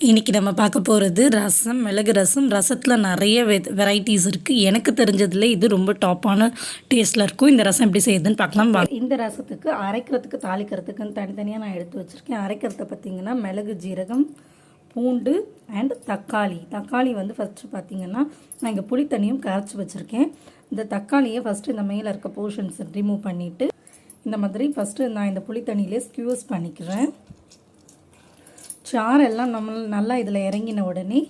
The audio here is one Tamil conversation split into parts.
இன்றைக்கி நம்ம பார்க்க போகிறது ரசம், மிளகு ரசம். ரசத்தில் நிறைய வெரைட்டிஸ் இருக்குது. எனக்கு தெரிஞ்சதில் இது ரொம்ப டாப்பான டேஸ்ட்டில் இருக்கும். இந்த ரசம் எப்படி செய்யுதுன்னு பார்க்கலாம். இந்த ரசத்துக்கு அரைக்கிறதுக்கு தாளிக்கிறதுக்குன்னு தனித்தனியாக நான் எடுத்து வச்சுருக்கேன். அரைக்கிறத பார்த்திங்கன்னா மிளகு, ஜீரகம், பூண்டு அண்ட் தக்காளி. தக்காளி வந்து ஃபஸ்ட்டு பார்த்திங்கன்னா நான் இங்கே புளி தண்ணியும் கரைச்சி வச்சுருக்கேன். இந்த தக்காளியை ஃபஸ்ட்டு இந்த மேலே இருக்க போர்ஷன்ஸ் ரிமூவ் பண்ணிவிட்டு இந்த மாதிரி ஃபஸ்ட்டு நான் இந்த புளி தண்ணியிலே ஸ்க்யூஸ் பண்ணிக்கிறேன். சாரெல்லாம் நல்லா இதில் இறங்கின உடனே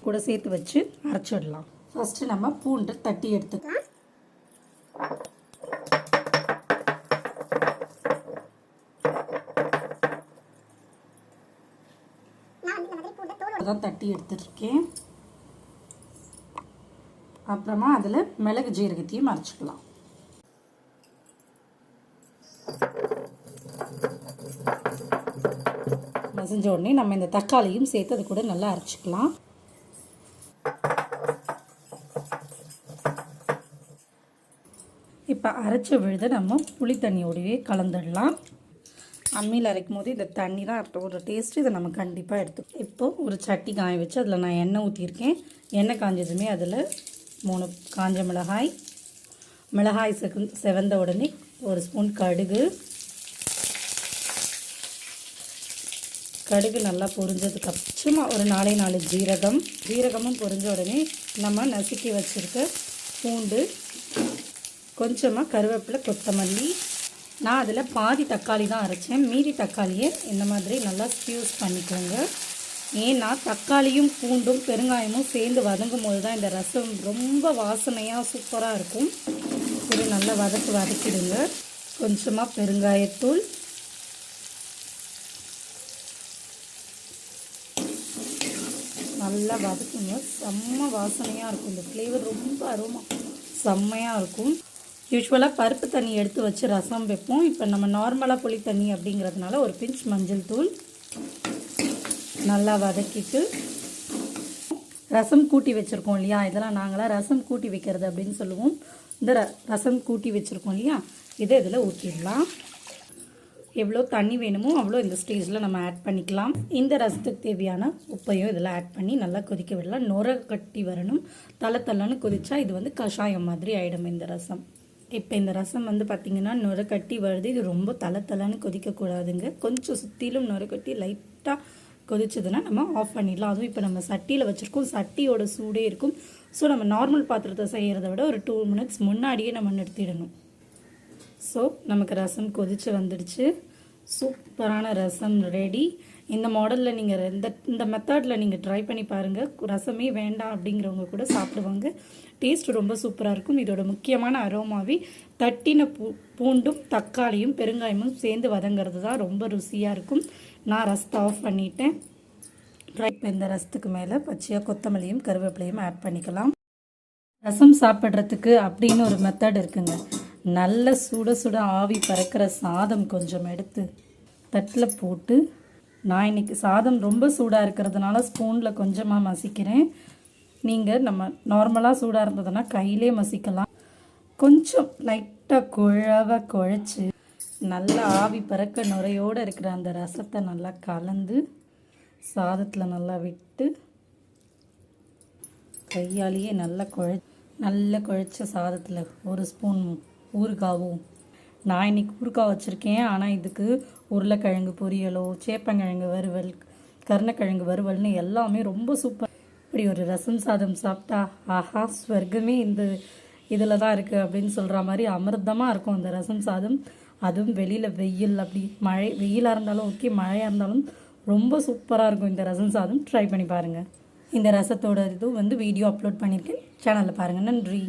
கூட சேர்த்து வச்சு அரைச்சிடலாம். ஃபஸ்ட்டு நம்ம பூண்டு தட்டி எடுத்துக்கலாம். தான் தட்டி எடுத்துருக்கேன். அப்புறமா அதில் மிளகு ஜீரகத்தையும் அரைச்சிக்கலாம். மசிஞ்ச உடனே நம்ம இந்த தக்காளியும் சேர்த்து அது கூட நல்லா அரைச்சிக்கலாம். இப்போ அரைச்ச விழுத நம்ம புளி தண்ணியோடவே கலந்துடலாம். அம்மியில் அரைக்கும் போது இந்த தண்ணி தான் ஒரு டேஸ்ட்டு. இதை நம்ம கண்டிப்பாக எடுத்துக்கணும். இப்போது ஒரு சட்டி காய வச்சு அதில் நான் எண்ணெய் ஊற்றிருக்கேன். எண்ணெய் காஞ்சதுமே அதில் 3 காஞ்ச மிளகாய் செவந்த உடனே 1 ஸ்பூன் கடுகு நல்லா பொரிஞ்சதுக்கு சும்மா ஒரு 4 ஜீரகமும் பொரிஞ்ச உடனே நம்ம நசுக்கி வச்சுருக்க பூண்டு, கொஞ்சமாக கருவேப்பிலை, கொத்தமல்லி. நான் அதில் பாதி தக்காளி தான் அரைச்சேன். மீதி தக்காளியை இந்த மாதிரி நல்லா ஸ்க்யூஸ் பண்ணிக்கோங்க. ஏன்னா தக்காளியும் பூண்டும் பெருங்காயமும் சேர்ந்து வதங்கும் போது தான் இந்த ரசம் ரொம்ப வாசனையாக சூப்பராக இருக்கும். ஒரு நல்லா வதக்கிடுங்க. கொஞ்சமாக பெருங்காயத்தூள், நல்லா வதக்குங்க. செம்ம வாசனையாக இருக்கும். இந்த ஃப்ளேவர் ரொம்ப அரோமா செம்மையாக இருக்கும். யூஸ்வலாக பருப்பு தண்ணி எடுத்து வச்சு ரசம் வைப்போம். இப்போ நம்ம நார்மலாக புளி தண்ணி அப்படிங்கிறதுனால ஒரு பிஞ்ச் மஞ்சள் தூள் நல்லா வதக்கிட்டு ரசம் கூட்டி வச்சுருக்கோம் இல்லையா, இதெல்லாம் நாங்களாம் ரசம் கூட்டி வைக்கிறது அப்படின்னு சொல்லுவோம். இந்த ரசம் கூட்டி வச்சுருக்கோம் இல்லையா, இதை இதில் ஊற்றிடலாம். எவ்வளோ தண்ணி வேணுமோ அவ்வளோ இந்த ஸ்டேஜில் நம்ம ஆட் பண்ணிக்கலாம். இந்த ரசத்துக்கு தேவையான உப்பையும் இதில் ஆட் பண்ணி நல்லா கொதிக்க விடலாம். நுர கட்டி வரணும். தளன்னு கொதிச்சா இது வந்து கஷாயம் மாதிரி ஆகிடும் இந்த ரசம். இப்போ இந்த ரசம் வந்து பார்த்திங்கன்னா நுர கட்டி வருது. இது ரொம்ப தளன்னு கொதிக்கக்கூடாதுங்க. கொஞ்சம் சுற்றிலும் நுர கட்டி லைட்டாக கொதிச்சதுன்னா நம்ம ஆஃப் பண்ணிடலாம். அதுவும் இப்போ நம்ம சட்டியில் வச்சுருக்கோம். சட்டியோட சூடே இருக்கும். ஸோ நம்ம நார்மல் பாத்திரத்தை செய்கிறத விட ஒரு 2 மினிட்ஸ் முன்னாடியே நம்ம நிறுத்திடணும். ஸோ நமக்கு ரசம் கொதிச்சு வந்துடுச்சு. சூப்பரான ரசம் ரெடி. இந்த மாடலில் நீங்கள் இந்த மெத்தடில் நீங்கள் ட்ரை பண்ணி பாருங்கள். ரசமே வேண்டாம் அப்படிங்கிறவங்க கூட சாப்பிடுவாங்க. டேஸ்ட் ரொம்ப சூப்பராக இருக்கும். இதோட முக்கியமான அரோமாவே தட்டின பூண்டும் தக்காளியும் பெருங்காயமும் சேர்ந்து வதங்கிறது தான் ரொம்ப ருசியாக இருக்கும். நான் ரசத்தை ஆஃப் பண்ணிட்டேன். இப்போ இந்த ரசத்துக்கு மேலே பச்சையாக கொத்தமல்லியும் கருவேப்பிலையும் ஆட் பண்ணிக்கலாம். ரசம் சாப்பிட்றதுக்கு அப்படின்னு ஒரு மெத்தட் இருக்குங்க. நல்ல சுட ஆவி பறக்கிற சாதம் கொஞ்சம் எடுத்து தட்டில் போட்டு, நான் இன்றைக்கி சாதம் ரொம்ப சூடாக இருக்கிறதுனால ஸ்பூனில் கொஞ்சமாக மசிக்கிறேன். நீங்கள் நம்ம நார்மலாக சூடாக இருந்ததுன்னா கையிலே மசிக்கலாம். கொஞ்சம் லைட்டாக குழைச்சி நல்லா ஆவி பறக்க நுரையோடு இருக்கிற அந்த ரசத்தை நல்லா கலந்து சாதத்தில் நல்லா விட்டு கையாலேயே நல்லா குழைச்ச சாதத்தில் 1 ஸ்பூன் ஊறுகாவும். நான் இன்றைக்கி ஊறுகாய் வச்சுருக்கேன். ஆனால் இதுக்கு உருளைக்கிழங்கு பொரியலோ, சேப்பங்கிழங்கு வறுவல், கருணக்கிழங்கு வறுவல்னு எல்லாமே ரொம்ப சூப்பர். இப்படி ஒரு ரசம் சாதம் சாப்பிட்டா ஆஹா ஸ்வர்க்கமே இதில் தான் இருக்குது அப்படின்னு சொல்கிற மாதிரி அமிர்தமாக இருக்கும் அந்த ரசம் சாதம். அதுவும் வெளியில் வெயில், அப்படி வெயிலாக இருந்தாலும் ஓகே, மழையாக இருந்தாலும் ரொம்ப சூப்பராக இருக்கும் இந்த ரசம் சாதம். ட்ரை பண்ணி பாருங்கள். இந்த ரசத்தோட இதுவும் வந்து வீடியோ அப்லோட் பண்ணியிருக்கேன். சேனலில் பாருங்கள். நன்றி.